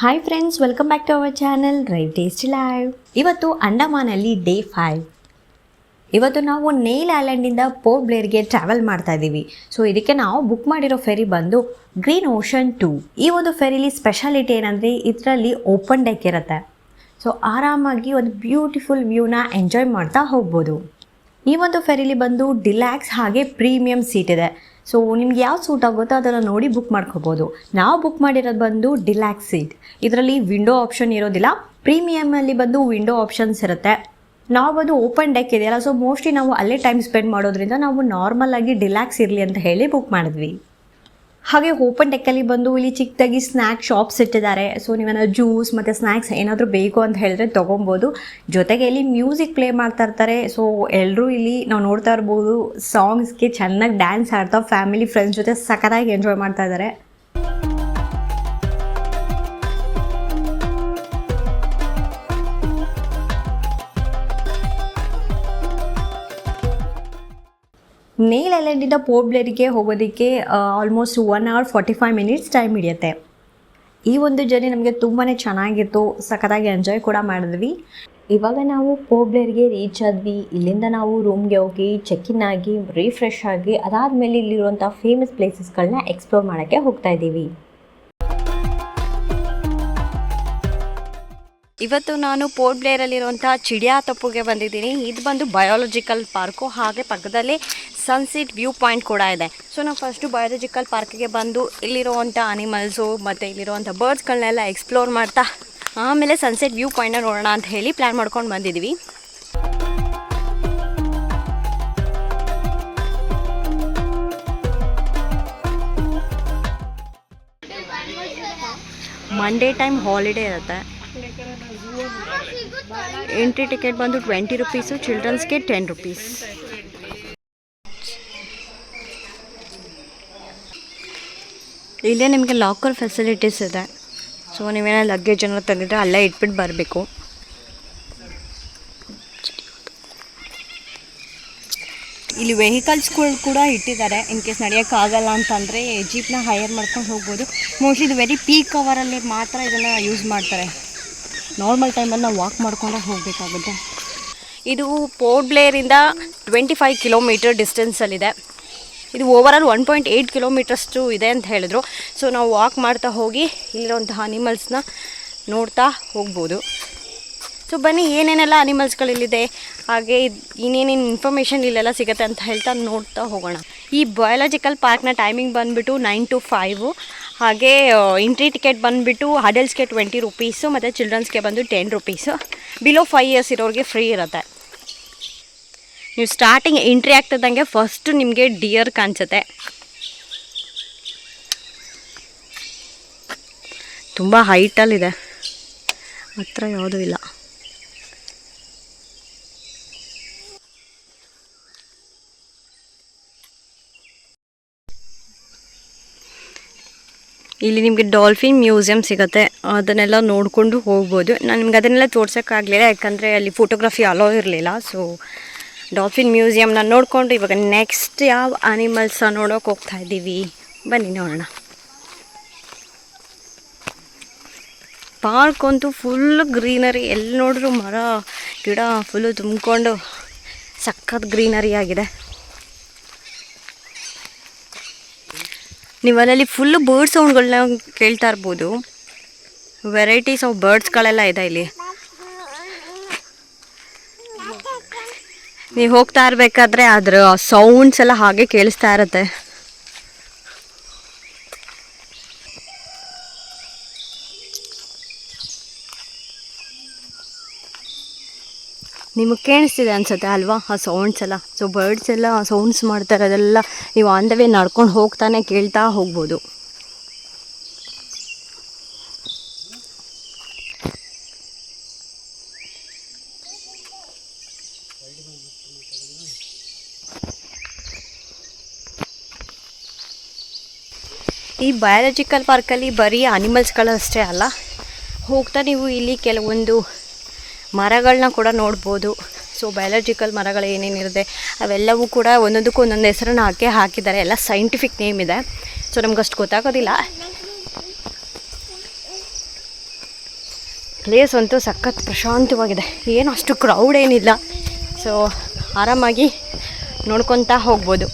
Hi friends, welcome back to our channel Rive tasty live. ಇವತ್ತು ಅಂಡಮಾನಲ್ಲಿ day 5. ಇವತ್ತು ನಾವು ನೇಲ್ ಐಲ್ಯಾಂಡಿಂದ ಪೋರ್ಟ್ ಬ್ಲೇರ್ಗೆ ಟ್ರಾವೆಲ್ ಮಾಡ್ತಾ ಇದ್ದೀವಿ. ಸೊ ಇದಕ್ಕೆ ನಾವು ಬುಕ್ ಮಾಡಿರೋ ಫೆರಿ ಬಂದು ಗ್ರೀನ್ ಓಷನ್ 2. ಈ ಒಂದು ಫೆರಿಲಿ ಸ್ಪೆಷಾಲಿಟಿ ಏನಂದರೆ ಇದರಲ್ಲಿ ಓಪನ್ ಡೆಕ್ ಇರುತ್ತೆ. ಸೊ ಆರಾಮಾಗಿ ಒಂದು ಬ್ಯೂಟಿಫುಲ್ ವ್ಯೂನ ಎಂಜಾಯ್ ಮಾಡ್ತಾ ಹೋಗ್ಬೋದು. ಈ ಒಂದು ಫೆರಿಲಿ ಬಂದು ಡಿಲ್ಯಾಕ್ಸ್ ಹಾಗೆ ಪ್ರೀಮಿಯಂ ಸೀಟ್ ಇದೆ. ಸೊ ನಿಮ್ಗೆ ಯಾವ್ದು ಸೂಟ್ ಆಗುತ್ತೋ ಅದನ್ನು ನೋಡಿ ಬುಕ್ ಮಾಡ್ಕೋಬೋದು. ನಾವು ಬುಕ್ ಮಾಡಿರೋದು ಬಂದು ಡಿಲ್ಯಾಕ್ಸ್ ಸೀಟ್. ಇದರಲ್ಲಿ ವಿಂಡೋ ಆಪ್ಷನ್ ಇರೋದಿಲ್ಲ. ಪ್ರೀಮಿಯಮಲ್ಲಿ ಬಂದು ವಿಂಡೋ ಆಪ್ಷನ್ಸ್ ಇರುತ್ತೆ. ನಾವು ಬಂದು ಓಪನ್ ಡೆಕ್ ಇದೆಯಲ್ಲ, ಸೊ ಮೋಸ್ಟ್ಲಿ ನಾವು ಅಲ್ಲೇ ಟೈಮ್ ಸ್ಪೆಂಡ್ ಮಾಡೋದ್ರಿಂದ ನಾವು ನಾರ್ಮಲಾಗಿ ಡಿಲ್ಯಾಕ್ಸ್ ಇರಲಿ ಅಂತ ಹೇಳಿ ಬುಕ್ ಮಾಡಿದ್ವಿ. ಹಾಗೆ ಓಪನ್ ಡೆಕ್ಕಲ್ಲಿ ಬಂದು ಇಲ್ಲಿ ಚಿಕ್ಕದಾಗಿ ಸ್ನ್ಯಾಕ್ ಶಾಪ್ಸ್ ಇಟ್ಟಿದ್ದಾರೆ. ಸೊ ನೀವೇನಾದ್ರು ಜ್ಯೂಸ್ ಮತ್ತು ಸ್ನ್ಯಾಕ್ಸ್ ಏನಾದರೂ ಬೇಕು ಅಂತ ಹೇಳಿದ್ರೆ ತೊಗೊಬೋದು. ಜೊತೆಗೆ ಇಲ್ಲಿ ಮ್ಯೂಸಿಕ್ ಪ್ಲೇ ಮಾಡ್ತಾ ಇರ್ತಾರೆ. ಸೊ ಎಲ್ಲರೂ ಇಲ್ಲಿ ನಾವು ನೋಡ್ತಾ ಇರ್ಬೋದು, ಸಾಂಗ್ಸ್ಗೆ ಚೆನ್ನಾಗಿ ಡ್ಯಾನ್ಸ್ ಆಡ್ತಾ ಫ್ಯಾಮಿಲಿ ಫ್ರೆಂಡ್ಸ್ ಜೊತೆ ಸಖತ್ತಾಗಿ ಎಂಜಾಯ್ ಮಾಡ್ತಾ ಇದ್ದಾರೆ. ನೇಲ್ ಐಲ್ಯಾಂಡಿಂದ ಪೋರ್ಟ್ ಬ್ಲೇರಿಗೆ ಹೋಗೋದಕ್ಕೆ ಆಲ್ಮೋಸ್ಟ್ 1 hour 45 minutes ಟೈಮ್ ಹಿಡಿಯುತ್ತೆ. ಈ ಒಂದು ಜರ್ನಿ ನಮಗೆ ತುಂಬಾ ಚೆನ್ನಾಗಿತ್ತು, ಸಖತ್ತಾಗಿ ಎಂಜಾಯ್ ಕೂಡ ಮಾಡಿದ್ವಿ. ಇವಾಗ ನಾವು ಪೋರ್ಟ್ ಬ್ಲೇರ್ಗೆ ರೀಚ್ ಆದ್ವಿ. ಇಲ್ಲಿಂದ ನಾವು ರೂಮ್ಗೆ ಹೋಗಿ ಚೆಕ್ ಇನ್ ಆಗಿ ರಿಫ್ರೆಶ್ ಆಗಿ ಅದಾದಮೇಲೆ ಇಲ್ಲಿರುವಂಥ ಫೇಮಸ್ ಪ್ಲೇಸಸ್ಗಳನ್ನ ಎಕ್ಸ್ಪ್ಲೋರ್ ಮಾಡೋಕ್ಕೆ ಹೋಗ್ತಾ ಇದ್ದೀವಿ. ಇವತ್ತು ನಾನು ಪೋರ್ಟ್ ಬ್ಲೇರಲ್ಲಿರುವಂಥ ಚಿಡಿಯಾ ತಪ್ಪುಗೆ ಬಂದಿದ್ದೀನಿ. ಇದು ಬಂದು ಬಯೋಲಾಜಿಕಲ್ ಪಾರ್ಕು, ಹಾಗೆ ಪಕ್ಕದಲ್ಲಿ ಸನ್ಸೆಟ್ ವ್ಯೂ ಪಾಯಿಂಟ್ ಕೂಡ ಇದೆ. ಸೊ ನಾವು ಫಸ್ಟು ಬಯೋಲಾಜಿಕಲ್ ಪಾರ್ಕಿಗೆ ಬಂದು ಇಲ್ಲಿರುವಂಥ ಅನಿಮಲ್ಸು ಮತ್ತು ಇಲ್ಲಿರುವಂಥ ಬರ್ಡ್ಸ್ಗಳನ್ನೆಲ್ಲ ಎಕ್ಸ್ಪ್ಲೋರ್ ಮಾಡ್ತಾ ಆಮೇಲೆ ಸನ್ಸೆಟ್ ವ್ಯೂ ಪಾಯಿಂಟ್ನ ನೋಡೋಣ ಅಂತ ಹೇಳಿ ಪ್ಲ್ಯಾನ್ ಮಾಡ್ಕೊಂಡು ಬಂದಿದ್ದೀವಿ. ಮಂಡೇ ಟೈಮ್ ಹಾಲಿಡೇ ಇರುತ್ತೆ. ಎಂಟ್ರಿ ಟಿಕೆಟ್ ಬಂದು 20 rupees, ಚಿಲ್ಡ್ರನ್ಸ್ಗೆ 10 rupees. ಇಲ್ಲೇ ನಿಮಗೆ ಲಾಕರ್ ಫೆಸಿಲಿಟೀಸ್ ಇದೆ. ಸೊ ನೀವೇನೋ ಲಗೇಜ್ ಏನಾದ್ರು ತಂದಿದ್ರೆ ಅಲ್ಲೇ ಇಟ್ಬಿಟ್ಟು ಬರಬೇಕು. ಇಲ್ಲಿ ವೆಹಿಕಲ್ಸ್ಗಳು ಕೂಡ ಇಟ್ಟಿದ್ದಾರೆ. ಇನ್ ಕೇಸ್ ನಡೆಯೋಕ್ಕಾಗಲ್ಲ ಅಂತಂದರೆ ಜೀಪ್ನ ಹೈಯರ್ ಮಾಡ್ಕೊಂಡು ಹೋಗ್ಬೋದು. ಮೋಸ್ಟ್ಲಿ ಇದು ವೆರಿ ಪೀಕ್ ಅವರಲ್ಲಿ ಮಾತ್ರ ಇದನ್ನು ಯೂಸ್ ಮಾಡ್ತಾರೆ. ನಾರ್ಮಲ್ ಟೈಮಲ್ಲಿ ನಾವು ವಾಕ್ ಮಾಡ್ಕೊಂಡೆ ಹೋಗಬೇಕಾಗುತ್ತೆ. ಇದು ಪೋರ್ಟ್ ಬ್ಲೇರಿಂದ 25 kilometer ಡಿಸ್ಟೆನ್ಸಲ್ಲಿದೆ. ಇದು ಓವರಾಲ್ 1.8 kilometers ಇದೆ ಅಂತ ಹೇಳಿದ್ರು. ಸೊ ನಾವು ವಾಕ್ ಮಾಡ್ತಾ ಹೋಗಿ ಇಲ್ಲಿರುವಂತಹ ಅನಿಮಲ್ಸ್ನ ನೋಡ್ತಾ ಹೋಗ್ಬೋದು. ಸೊ ಬನ್ನಿ, ಏನೇನೆಲ್ಲ ಅನಿಮಲ್ಸ್ಗಳಿಲ್ಲಿದೆ ಹಾಗೆ ಇನ್ನೇನೇನು ಇನ್ಫಾರ್ಮೇಷನ್ ಇಲ್ಲೆಲ್ಲ ಸಿಗುತ್ತೆ ಅಂತ ಹೇಳ್ತಾ ನೋಡ್ತಾ ಹೋಗೋಣ. ಈ ಬಯೋಲಾಜಿಕಲ್ ಪಾರ್ಕ್ನ ಟೈಮಿಂಗ್ ಬಂದುಬಿಟ್ಟು 9 to 5. ಹಾಗೆ ಎಂಟ್ರಿ ಟಿಕೆಟ್ ಬಂದುಬಿಟ್ಟು ಅಡಲ್ಟ್ಸ್ಗೆ 20 rupees ಮತ್ತು ಚಿಲ್ಡ್ರನ್ಸ್ಗೆ ಬಂದು 10 rupees. ಬಿಲೋ 5 years ಇರೋರಿಗೆ ಫ್ರೀ ಇರುತ್ತೆ. ನೀವು ಸ್ಟಾರ್ಟಿಂಗ್ ಎಂಟ್ರಿ ಆಗ್ತಿದ್ದಂಗೆ ಫಸ್ಟು ನಿಮಗೆ ಡಿಯರ್ ಕಾಣಿಸುತ್ತೆ. ತುಂಬ ಹೈಟಲ್ಲಿದೆ, ಹತ್ರ ಯಾವುದೂ ಇಲ್ಲ. ಇಲ್ಲಿ ನಿಮಗೆ ಡಾಲ್ಫಿನ್ ಮ್ಯೂಸಿಯಂ ಸಿಗುತ್ತೆ, ಅದನ್ನೆಲ್ಲ ನೋಡಿಕೊಂಡು ಹೋಗ್ಬೋದು. ನಾನು ನಿಮ್ಗೆ ಅದನ್ನೆಲ್ಲ ತೋರ್ಸೋಕ್ಕಾಗಲಿಲ್ಲ, ಯಾಕಂದರೆ ಅಲ್ಲಿ ಫೋಟೋಗ್ರಫಿ ಅಲೋ ಇರಲಿಲ್ಲ. ಸೊ ಡಾಲ್ಫಿನ್ ಮ್ಯೂಸಿಯಮ್ನ ನೋಡಿಕೊಂಡು ಇವಾಗ ನೆಕ್ಸ್ಟ್ ಯಾವ ಅನಿಮಲ್ಸ ನೋಡೋಕೆ ಹೋಗ್ತಾ ಇದ್ದೀವಿ, ಬನ್ನಿ ನೋಡೋಣ. ಪಾರ್ಕ್ ಅಂತೂ ಫುಲ್ ಗ್ರೀನರಿ, ಎಲ್ಲಿ ನೋಡಿದ್ರು ಮರ ಗಿಡ ಫುಲ್ಲು ತುಂಬಿಕೊಂಡು ಸಖತ್ ಗ್ರೀನರಿ ಆಗಿದೆ. ನೀವು ಅಲ್ಲಲ್ಲಿ ಫುಲ್ಲು ಬರ್ಡ್ ಸೌಂಡ್ಗಳನ್ನ ಕೇಳ್ತಾ ಇರ್ಬೋದು. ವೆರೈಟೀಸ್ ಆಫ್ ಬರ್ಡ್ಸ್ಗಳೆಲ್ಲ ಇದೆ ಇಲ್ಲಿ. ನೀವು ಹೋಗ್ತಾ ಇರಬೇಕಾದ್ರೆ ಅದರ ಸೌಂಡ್ಸ್ ಎಲ್ಲ ಹಾಗೆ ಕೇಳಿಸ್ತಾ ಇರುತ್ತೆ. ನಿಮಗೆ ಕೇಳಿಸ್ತಿದೆ ಅನ್ಸುತ್ತೆ ಅಲ್ವಾ ಆ ಸೌಂಡ್ಸ್ ಎಲ್ಲ. ಸೊ ಬರ್ಡ್ಸ್ ಎಲ್ಲ ಸೌಂಡ್ಸ್ ಮಾಡ್ತಾರೆ, ಅದೆಲ್ಲ ನೀವು ಆನ್ ದ ವೇ ನಡ್ಕೊಂಡು ಹೋಗ್ತಾನೆ ಕೇಳ್ತಾ ಹೋಗ್ಬೋದು. ಈ ಬಯಾಲಜಿಕಲ್ ಪಾರ್ಕಲ್ಲಿ ಬರೀ ಅನಿಮಲ್ಸ್ಗಳಷ್ಟೇ ಅಲ್ಲ, ಹೋಗ್ತಾ ನೀವು ಇಲ್ಲಿ ಕೆಲವೊಂದು ಮರಗಳನ್ನ ಕೂಡ ನೋಡ್ಬೋದು. ಸೊ ಬಯಾಲಜಿಕಲ್ ಮರಗಳು ಏನೇನಿರುತ್ತೆ ಅವೆಲ್ಲವೂ ಕೂಡ ಒಂದೊಂದಕ್ಕೂ ಒಂದೊಂದು ಹೆಸರನ್ನು ಹಾಕಿದ್ದಾರೆ. ಎಲ್ಲ ಸೈಂಟಿಫಿಕ್ ನೇಮ್ ಇದೆ. ಸೊ ನಮ್ಗೆ ಅಷ್ಟು ಗೊತ್ತಾಗೋದಿಲ್ಲ. ಪ್ಲೇಸ್ ಅಂತೂ ಸಖತ್ ಪ್ರಶಾಂತವಾಗಿದೆ, ಏನು ಅಷ್ಟು ಕ್ರೌಡ್ ಏನಿಲ್ಲ. ಸೊ ಆರಾಮಾಗಿ ನೋಡ್ಕೊತಾ ಹೋಗ್ಬೋದು.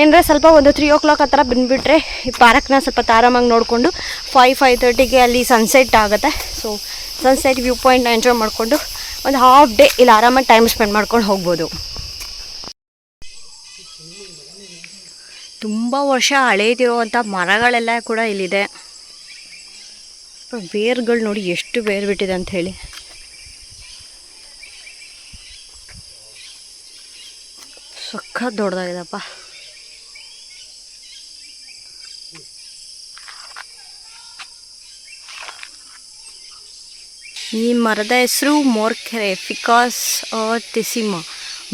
ಏನಂದರೆ ಸ್ವಲ್ಪ ಒಂದು 3 o'clock ಆ ಥರ ಬಂದುಬಿಟ್ರೆ ಈ ಪಾರ್ಕ್ನ ಸ್ವಲ್ಪ ಆರಾಮಾಗಿ ನೋಡಿಕೊಂಡು 5-5:30ಗೆ ಅಲ್ಲಿ ಸನ್ಸೆಟ್ ಆಗುತ್ತೆ. ಸೊ ಸನ್ಸೆಟ್ ವ್ಯೂ ಪಾಯಿಂಟ್ನ ಎಂಜಾಯ್ ಮಾಡಿಕೊಂಡು ಒಂದು ಹಾಫ್ ಡೇ ಇಲ್ಲಿ ಆರಾಮಾಗಿ ಟೈಮ್ ಸ್ಪೆಂಡ್ ಮಾಡ್ಕೊಂಡು ಹೋಗ್ಬೋದು. ತುಂಬ ವರ್ಷ ಹಳೇದಿರುವಂಥ ಮರಗಳೆಲ್ಲ ಕೂಡ ಇಲ್ಲಿದೆ. ಬೇರ್ಗಳು ನೋಡಿ ಎಷ್ಟು ಬೇರು ಬಿಟ್ಟಿದೆ ಅಂತ ಹೇಳಿ. ಸಖತ್ ದೊಡ್ಡದಾಗಿದೆಪ್ಪ. ಈ ಮರದ ಹೆಸರು ಮೋರ್ಕೆರೆ ಫಿಕಾಸ್ ತಿಸಿಮ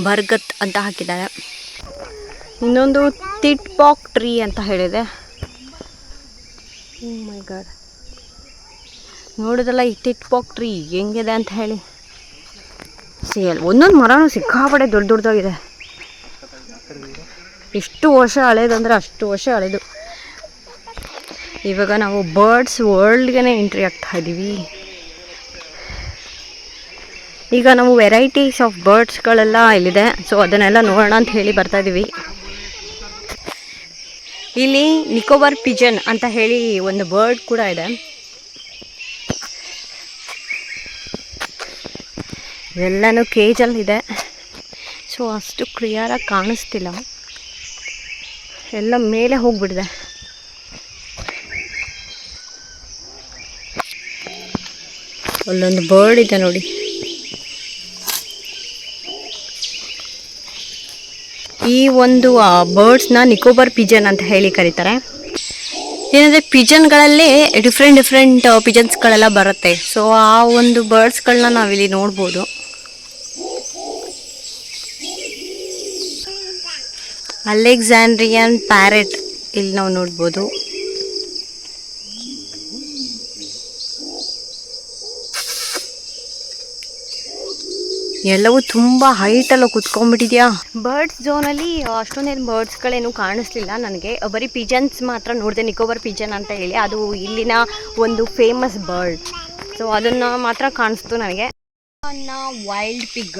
ಬರ್ಗತ್ ಅಂತ ಹಾಕಿದ್ದಾರೆ. ಇನ್ನೊಂದು ತಿಟ್ಪಾಕ್ ಟ್ರೀ ಅಂತ ಹೇಳಿದೆ. ಓ ಮೈ ಗಾಡ್, ನೋಡೋದಲ್ಲ ಈ ತಿಟ್ಪಾಕ್ ಟ್ರೀ ಹೆಂಗಿದೆ ಅಂತ ಹೇಳಿ. ಒಂದೊಂದು ಮರನೂ ಸಿಕ್ಕಾಪಡೆ ದೊಡ್ಡದಾಗಿದೆ. ಎಷ್ಟು ವರ್ಷ ಹಳೇದಂದರೆ ಅಷ್ಟು ವರ್ಷ ಹಳೇದು. ಇವಾಗ ನಾವು ಬರ್ಡ್ಸ್ ವರ್ಲ್ಡ್ಗೆ ಎಂಟ್ರಿ ಆಗ್ತಾ ಇದ್ದೀವಿ. ಈಗ ನಾವು ವೆರೈಟೀಸ್ ಆಫ್ ಬರ್ಡ್ಸ್ಗಳೆಲ್ಲ ಇಲ್ಲಿದೆ. ಸೊ ಅದನ್ನೆಲ್ಲ ನೋಡೋಣ ಅಂತ ಹೇಳಿ ಬರ್ತಾಯಿದ್ದೀವಿ. ಇಲ್ಲಿ ನಿಕೋಬಾರ್ ಪಿಜನ್ ಅಂತ ಹೇಳಿ ಒಂದು ಬರ್ಡ್ ಕೂಡ ಇದೆ. ಎಲ್ಲನೂ ಕೇಜಲ್ಲಿದೆ. ಸೊ ಅಷ್ಟು ಕ್ಲಿಯರಾಗಿ ಕಾಣಿಸ್ತಿಲ್ಲ, ಎಲ್ಲ ಮೇಲೆ ಹೋಗ್ಬಿಟ್ಟಿದೆ. ಅಲ್ಲೊಂದು ಬರ್ಡ್ ಇದೆ ನೋಡಿ. ಈ ಒಂದು ಬರ್ಡ್ಸ್ನ ನಿಕೋಬಾರ್ ಪಿಜನ್ ಅಂತ ಹೇಳಿ ಕರೀತಾರೆ. ಏನಂದರೆ ಪಿಜನ್ಗಳಲ್ಲೇ ಡಿಫ್ರೆಂಟ್ ಪಿಜನ್ಸ್ಗಳೆಲ್ಲ ಬರುತ್ತೆ. ಸೊ ಆ ಒಂದು ಬರ್ಡ್ಸ್ಗಳನ್ನ ನಾವಿಲ್ಲಿ ನೋಡ್ಬೋದು. ಅಲೆಕ್ಸಾಂಡ್ರಿಯನ್ ಪ್ಯಾರೆಟ್ ಇಲ್ಲಿ ನಾವು ನೋಡ್ಬೋದು. ಎಲ್ಲವೂ ತುಂಬ ಹೈಟೆಲ್ಲ ಕುತ್ಕೊಂಡ್ಬಿಟ್ಟಿದ್ಯಾ. ಬರ್ಡ್ಸ್ ಝೋನಲ್ಲಿ ಅಷ್ಟೊಂದೇನು ಬರ್ಡ್ಸ್ಗಳೇನು ಕಾಣಿಸ್ಲಿಲ್ಲ ನನಗೆ. ಬರೀ ಪಿಜನ್ಸ್ ಮಾತ್ರ ನೋಡಿದೆ, ನಿಕೋಬಾರ್ ಪಿಜನ್ ಅಂತ ಹೇಳಿ. ಅದು ಇಲ್ಲಿನ ಒಂದು ಫೇಮಸ್ ಬರ್ಡ್. ಸೊ ಅದನ್ನು ಮಾತ್ರ ಕಾಣಿಸ್ತು ನನಗೆ. Wild pig.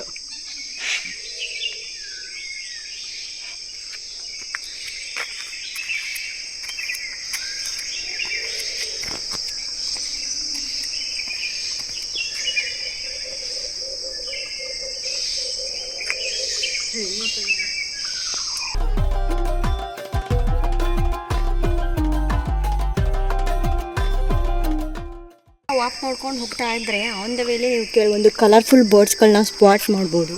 ವಾಕ್ ಮಾಡ್ಕೊಂಡು ಹೋಗ್ತಾ ಇದ್ದರೆ ಆನ್ ದ ವೇಲಿ ನೀವು ಕೆಲವೊಂದು ಕಲರ್ಫುಲ್ ಬರ್ಡ್ಸ್ಗಳನ್ನ ಸ್ಪಾಟ್ ಮಾಡ್ಬೋದು.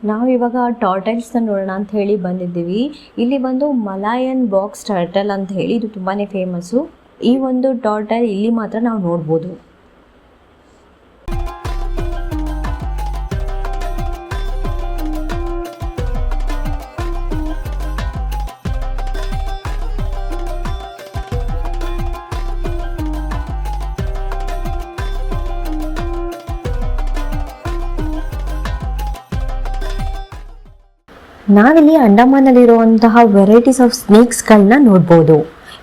ನಾವು ಇವಾಗ ಟಾರ್ಟೈಲ್ಸ್ನ ನೋಡೋಣ ಅಂತ ಹೇಳಿ ಬಂದಿದ್ದೀವಿ. ಇಲ್ಲಿ ಬಂದು ಮಲಾಯನ್ ಬಾಕ್ಸ್ ಟರ್ಟಲ್ ಅಂತ ಹೇಳಿ ಇದು ತುಂಬಾ ಫೇಮಸ್ಸು. ಈ ಒಂದು ಟಾರ್ಟೈಲ್ ಇಲ್ಲಿ ಮಾತ್ರ ನಾವು ನೋಡ್ಬೋದು. ನಾವಿಲ್ಲಿ ಅಂಡಮಾನಲ್ಲಿರುವಂತಹ ವೆರೈಟೀಸ್ ಆಫ್ ಸ್ನೇಕ್ಸ್ಗಳನ್ನ ನೋಡ್ಬೋದು.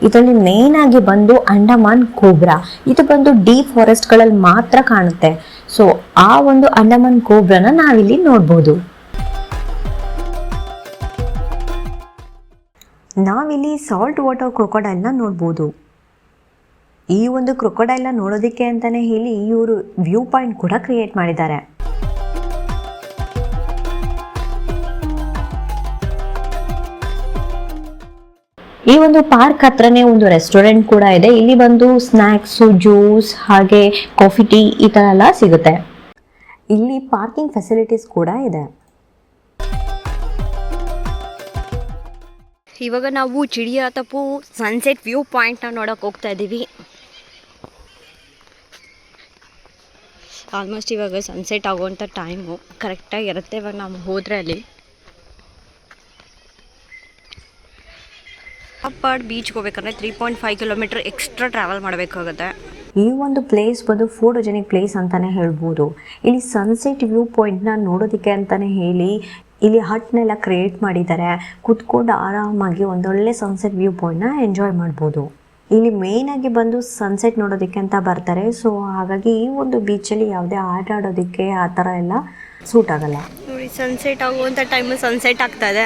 ಇದರಲ್ಲಿ ಮೇನ್ ಆಗಿ ಬಂದು ಅಂಡಮಾನ್ ಕೋಬ್ರಾ. ಇದು ಬಂದು ಡೀಪ್ ಫಾರೆಸ್ಟ್ಗಳಲ್ಲಿ ಮಾತ್ರ ಕಾಣುತ್ತೆ. ಸೊ ಆ ಒಂದು ಅಂಡಮಾನ್ ಕೋಬ್ರಾನ ನಾವಿಲ್ಲಿ ನೋಡ್ಬೋದು. ನಾವಿಲ್ಲಿ ಸಾಲ್ಟ್ ವಾಟರ್ ಕ್ರೊಕೊಡೈಲ್ನ ನೋಡ್ಬೋದು. ಈ ಒಂದು ಕ್ರೊಕೊಡೈಲ್ನ ನೋಡೋದಕ್ಕೆ ಅಂತಾನೆ ಹೇಳಿ ಇವರು ವ್ಯೂ ಪಾಯಿಂಟ್ ಕೂಡ ಕ್ರಿಯೇಟ್ ಮಾಡಿದ್ದಾರೆ. ಈ ಒಂದು ಪಾರ್ಕ್ ಹತ್ರನೇ ಒಂದು ರೆಸ್ಟೋರೆಂಟ್ ಕೂಡ ಇದೆ. ಇಲ್ಲಿ ಬಂದು ಸ್ನ್ಯಾಕ್ಸು, ಜ್ಯೂಸ್ ಹಾಗೆ ಕಾಫಿ, ಟೀ ಈ ಥರ ಎಲ್ಲ ಸಿಗುತ್ತೆ. ಇಲ್ಲಿ ಪಾರ್ಕಿಂಗ್ ಫೆಸಿಲಿಟೀಸ್ ಕೂಡ ಇದೆ. ಇವಾಗ ನಾವು ಚಿಡಿಯಾತಪು ಸನ್ಸೆಟ್ ವ್ಯೂ ಪಾಯಿಂಟ್ನ ನೋಡೋಕೆ ಹೋಗ್ತಾ ಇದ್ದೀವಿ. ಆಲ್ಮೋಸ್ಟ್ ಇವಾಗ ಸನ್ಸೆಟ್ ಆಗುವಂಥ ಟೈಮು ಕರೆಕ್ಟಾಗಿ ಇರುತ್ತೆ. ಇವಾಗ ನಾವು ಹೋದರೆ ಅಲ್ಲಿ ಅಪ್ಪಾಡ್ ಬೀಚ್ಗೆ ಹೋಗ್ಬೇಕಂದ್ರೆ 3.5 ಕಿಲೋಮೀಟರ್ ಎಕ್ಸ್ಟ್ರಾ ಟ್ರಾವೆಲ್ ಮಾಡಬೇಕಾಗುತ್ತೆ. ಈ ಒಂದು ಪ್ಲೇಸ್ ಬಂದು ಫೋಟೋಜೆನಿಕ್ ಪ್ಲೇಸ್ ಅಂತಲೇ ಹೇಳ್ಬೋದು. ಇಲ್ಲಿ ಸನ್ಸೆಟ್ ವ್ಯೂ ಪಾಯಿಂಟ್ನ ನೋಡೋದಕ್ಕೆ ಅಂತಲೇ ಹೇಳಿ ಇಲ್ಲಿ ಹಟ್ನೆಲ್ಲ ಕ್ರಿಯೇಟ್ ಮಾಡಿದ್ದಾರೆ. ಕುತ್ಕೊಂಡು ಆರಾಮಾಗಿ ಒಂದೊಳ್ಳೆ ಸನ್ಸೆಟ್ ವ್ಯೂ ಪಾಯಿಂಟ್ನ ಎಂಜಾಯ್ ಮಾಡ್ಬೋದು. ಇಲ್ಲಿ ಮೇಯ್ನಾಗಿ ಬಂದು ಸನ್ಸೆಟ್ ನೋಡೋದಕ್ಕೆ ಅಂತ ಬರ್ತಾರೆ. ಸೊ ಹಾಗಾಗಿ ಈ ಒಂದು ಬೀಚಲ್ಲಿ ಯಾವುದೇ ಆಟ ಆಡೋದಕ್ಕೆ ಆ ಥರ ಎಲ್ಲ ಸೂಟ್ ಆಗಲ್ಲ. ನೋಡಿ ಸನ್ಸೆಟ್ ಆಗುವಂಥ ಟೈಮು ಸನ್ಸೆಟ್ ಆಗ್ತಾಯಿದೆ.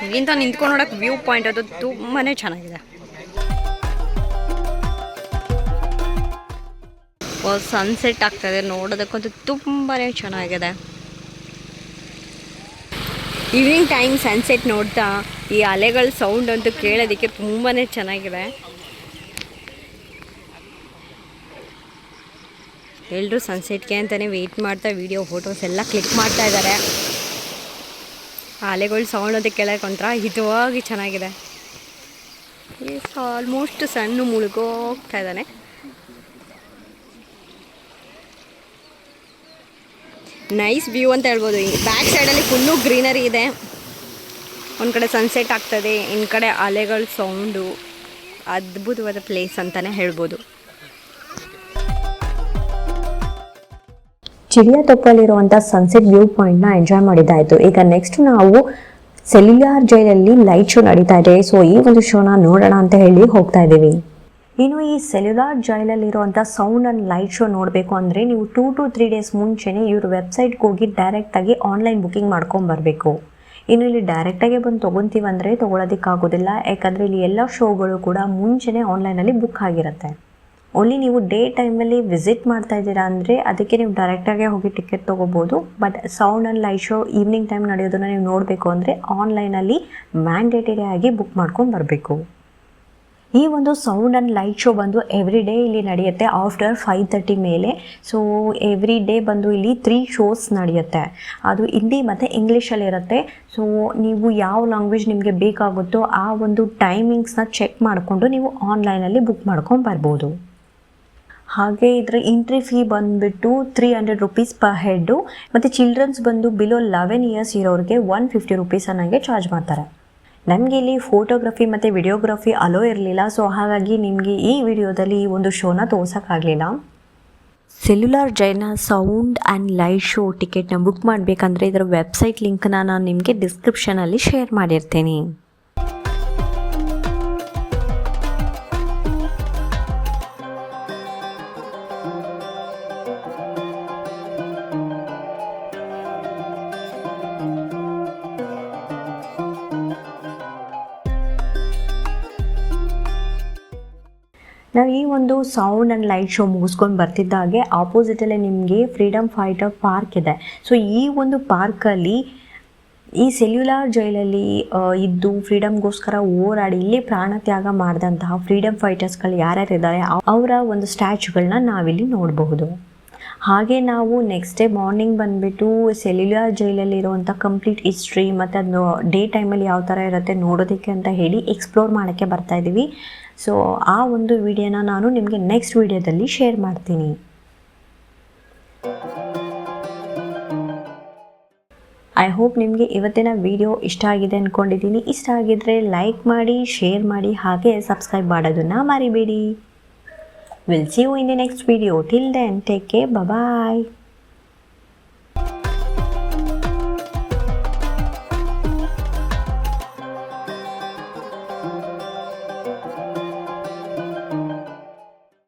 ಇಲ್ಲಿಂದ ನಿಂತ್ಕೊಂಡು ನೋಡೋಕೆ ವ್ಯೂ ಪಾಯಿಂಟ್ ಅದು ತುಂಬಾ ಚೆನ್ನಾಗಿದೆ. ಸನ್ಸೆಟ್ ಆಗ್ತಾಯಿದೆ, ನೋಡೋದಕ್ಕಂತೂ ತುಂಬಾ ಚೆನ್ನಾಗಿದೆ. ಈವ್ನಿಂಗ್ ಟೈಮ್ ಸನ್ಸೆಟ್ ನೋಡ್ತಾ ಈ ಅಲೆಗಳ ಸೌಂಡ್ ಅಂತೂ ಕೇಳೋದಕ್ಕೆ ತುಂಬಾ ಚೆನ್ನಾಗಿದೆ. ಎಲ್ಲರೂ ಸನ್ಸೆಟ್ಗೆ ಅಂತಲೇ ವೆಯ್ಟ್ ಮಾಡ್ತಾ ವಿಡಿಯೋ ಫೋಟೋಸ್ ಎಲ್ಲ ಕ್ಲಿಕ್ ಮಾಡ್ತಾ ಇದ್ದಾರೆ. ಆ ಅಲೆಗಳ ಸೌಂಡ್ ಅಂತ ಕೇಳೋಕೆ ಒಂಥರ ಹಿತವಾಗಿ ಚೆನ್ನಾಗಿದೆ. ಆಲ್ಮೋಸ್ಟ್ ಸಣ್ಣ ಮುಳುಗೋಗ್ತಾ ಇದ್ದಾನೆ. ನೈಸ್ ವ್ಯೂ ಅಂತ ಹೇಳ್ಬೋದು. ಈ ಬ್ಯಾಕ್ ಸೈಡಲ್ಲಿ ಫುಲ್ಲು ಗ್ರೀನರಿ ಇದೆ. ಒಂದು ಕಡೆ ಸನ್ಸೆಟ್ ಆಗ್ತದೆ, ಇನ್ನು ಕಡೆ ಅಲೆಗಳ ಸೌಂಡು. ಅದ್ಭುತವಾದ ಪ್ಲೇಸ್ ಅಂತಲೇ ಹೇಳ್ಬೋದು. ಚಿರಿಯಾತೊಪ್ಪಲ್ಲಿರುವಂಥ ಸನ್ಸೆಟ್ ವ್ಯೂ ಪಾಯಿಂಟ್ನ ಎಂಜಾಯ್ ಮಾಡಿದ್ದಾಯಿತು. ಈಗ ನೆಕ್ಸ್ಟ್ ನಾವು ಸೆಲ್ಯುಲಾರ್ ಜೈಲಲ್ಲಿ ಲೈಟ್ ಶೋ ನಡೀತಾ ಇದೆ. ಸೊ ಈ ಒಂದು ಶೋನ ನೋಡೋಣ ಅಂತ ಹೇಳಿ ಹೋಗ್ತಾ ಇದ್ದೀವಿ. ಇನ್ನು ಈ ಸೆಲ್ಯುಲಾರ್ ಜೈಲಲ್ಲಿರುವಂಥ ಸೌಂಡ್ ಆ್ಯಂಡ್ ಲೈಟ್ ಶೋ ನೋಡಬೇಕು ಅಂದರೆ ನೀವು 2 to 3 days ಮುಂಚೆನೇ ಇವ್ರ ವೆಬ್ಸೈಟ್ಗೆ ಹೋಗಿ ಡೈರೆಕ್ಟಾಗಿ ಆನ್ಲೈನ್ ಬುಕ್ಕಿಂಗ್ ಮಾಡ್ಕೊಂಬರ್ಬೇಕು. ಇನ್ನು ಇಲ್ಲಿ ಡೈರೆಕ್ಟಾಗಿ ಬಂದು ತೊಗೊತೀವಂದರೆ ತೊಗೊಳೋದಕ್ಕಾಗೋದಿಲ್ಲ. ಯಾಕಂದರೆ ಇಲ್ಲಿ ಎಲ್ಲ ಶೋಗಳು ಕೂಡ ಮುಂಚೆನೇ ಆನ್ಲೈನಲ್ಲಿ ಬುಕ್ ಆಗಿರುತ್ತೆ. ಓನ್ಲಿ ನೀವು ಡೇ ಟೈಮಲ್ಲಿ ವಿಸಿಟ್ ಮಾಡ್ತಾ ಇದ್ದೀರಾ ಅಂದರೆ ಅದಕ್ಕೆ ನೀವು ಡೈರೆಕ್ಟಾಗಿ ಹೋಗಿ ಟಿಕೆಟ್ ತೊಗೋಬೋದು. But sound and light show evening time ನಡೆಯೋದನ್ನು ನೀವು ನೋಡಬೇಕು ಅಂದರೆ ಆನ್ಲೈನಲ್ಲಿ ಮ್ಯಾಂಡೇಟರಿ ಆಗಿ ಬುಕ್ ಮಾಡ್ಕೊಂಡು ಬರಬೇಕು. ಈ ಒಂದು ಸೌಂಡ್ ಆ್ಯಂಡ್ ಲೈಟ್ ಶೋ ಬಂದು ಎವ್ರಿ ಡೇ ಇಲ್ಲಿ ನಡೆಯುತ್ತೆ ಆಫ್ಟರ್ 5:30 ಮೇಲೆ. ಸೊ ಎವ್ರಿ ಡೇ ಬಂದು ಇಲ್ಲಿ 3 shows ನಡೆಯುತ್ತೆ. ಅದು ಹಿಂದಿ ಮತ್ತು ಇಂಗ್ಲೀಷಲ್ಲಿರುತ್ತೆ. ಸೊ ನೀವು ಯಾವ ಲ್ಯಾಂಗ್ವೇಜ್ ನಿಮಗೆ ಬೇಕಾಗುತ್ತೋ ಆ ಒಂದು ಟೈಮಿಂಗ್ಸ್ನ ಚೆಕ್ ಮಾಡಿಕೊಂಡು ನೀವು ಆನ್ಲೈನಲ್ಲಿ ಬುಕ್ ಮಾಡ್ಕೊಂಡು ಬರ್ಬೋದು. ಹಾಗೆ ಇದರ ಎಂಟ್ರಿ ಫೀ ಬಂದುಬಿಟ್ಟು 300 rupees per ಹೆಡ್ಡು. ಮತ್ತು ಚಿಲ್ಡ್ರನ್ಸ್ ಬಂದು ಬಿಲೋ 11 years ಇರೋರಿಗೆ 150 rupees ಅನ್ನಂಗೆ ಚಾರ್ಜ್ ಮಾಡ್ತಾರೆ. ನಮಗೆ ಇಲ್ಲಿ ಫೋಟೋಗ್ರಫಿ ಮತ್ತು ವಿಡಿಯೋಗ್ರಫಿ ಅಲೋ ಇರಲಿಲ್ಲ. ಸೊ ಹಾಗಾಗಿ ನಿಮಗೆ ಈ ವಿಡಿಯೋದಲ್ಲಿ ಈ ಒಂದು ಶೋನ ತೋರ್ಸೋಕ್ಕಾಗಲಿಲ್ಲ. ಸೆಲ್ಯುಲಾರ್ ಜೈಲ್ನ ಸೌಂಡ್ ಆ್ಯಂಡ್ ಲೈಟ್ ಶೋ ಟಿಕೆಟ್ನ ಬುಕ್ ಮಾಡಬೇಕಂದ್ರೆ ಇದರ ವೆಬ್ಸೈಟ್ ಲಿಂಕ್ನ ನಾನು ನಿಮಗೆ ಡಿಸ್ಕ್ರಿಪ್ಷನಲ್ಲಿ ಶೇರ್ ಮಾಡಿರ್ತೀನಿ. ನಾವು ಈ ಒಂದು ಸೌಂಡ್ ಆ್ಯಂಡ್ ಲೈಟ್ ಶೋ ಮುಗಿಸ್ಕೊಂಡು ಬರ್ತಿದ್ದಾಗೆ ಆಪೋಸಿಟಲ್ಲೇ ನಿಮಗೆ ಫ್ರೀಡಮ್ ಫೈಟರ್ ಪಾರ್ಕ್ ಇದೆ. ಸೊ ಈ ಒಂದು ಪಾರ್ಕಲ್ಲಿ ಈ ಸೆಲ್ಯುಲಾರ್ ಜೈಲಲ್ಲಿ ಇದ್ದು ಫ್ರೀಡಮ್ಗೋಸ್ಕರ ಹೋರಾಡಿ ಇಲ್ಲಿ ಪ್ರಾಣ ತ್ಯಾಗ ಮಾಡಿದಂತಹ ಫ್ರೀಡಮ್ ಫೈಟರ್ಸ್ಗಳು ಯಾರ್ಯಾರಿದ್ದಾರೆ ಅವರ ಒಂದು ಸ್ಟ್ಯಾಚ್ಯೂಗಳನ್ನ ನಾವಿಲ್ಲಿ ನೋಡಬಹುದು. ಹಾಗೆ ನಾವು ನೆಕ್ಸ್ಟ್ ಡೇ ಮಾರ್ನಿಂಗ್ ಬಂದುಬಿಟ್ಟು ಸೆಲ್ಯುಲಾರ್ ಜೈಲಲ್ಲಿರುವಂಥ ಕಂಪ್ಲೀಟ್ ಹಿಸ್ಟ್ರಿ ಮತ್ತು ಅದು ಡೇ ಟೈಮಲ್ಲಿ ಯಾವ ಥರ ಇರುತ್ತೆ ನೋಡೋದಕ್ಕೆ ಅಂತ ಹೇಳಿ ಎಕ್ಸ್ಪ್ಲೋರ್ ಮಾಡೋಕ್ಕೆ ಬರ್ತಾಯಿದ್ದೀವಿ. ಸೊ ಆ ಒಂದು ವಿಡಿಯೋನ ನಾನು ನಿಮಗೆ ನೆಕ್ಸ್ಟ್ ವಿಡಿಯೋದಲ್ಲಿ ಶೇರ್ ಮಾಡ್ತೀನಿ. ಐ ಹೋಪ್ ನಿಮಗೆ ಇವತ್ತಿನ ವಿಡಿಯೋ ಇಷ್ಟ ಆಗಿದೆ ಅಂದ್ಕೊಂಡಿದ್ದೀನಿ. ಇಷ್ಟ ಆಗಿದ್ದರೆ ಲೈಕ್ ಮಾಡಿ, ಶೇರ್ ಮಾಡಿ, ಹಾಗೆ ಸಬ್ಸ್ಕ್ರೈಬ್ ಮಾಡೋದನ್ನು ಮರಿಬೇಡಿ. We'll see you in the next video. Till then, take care. Bye-bye.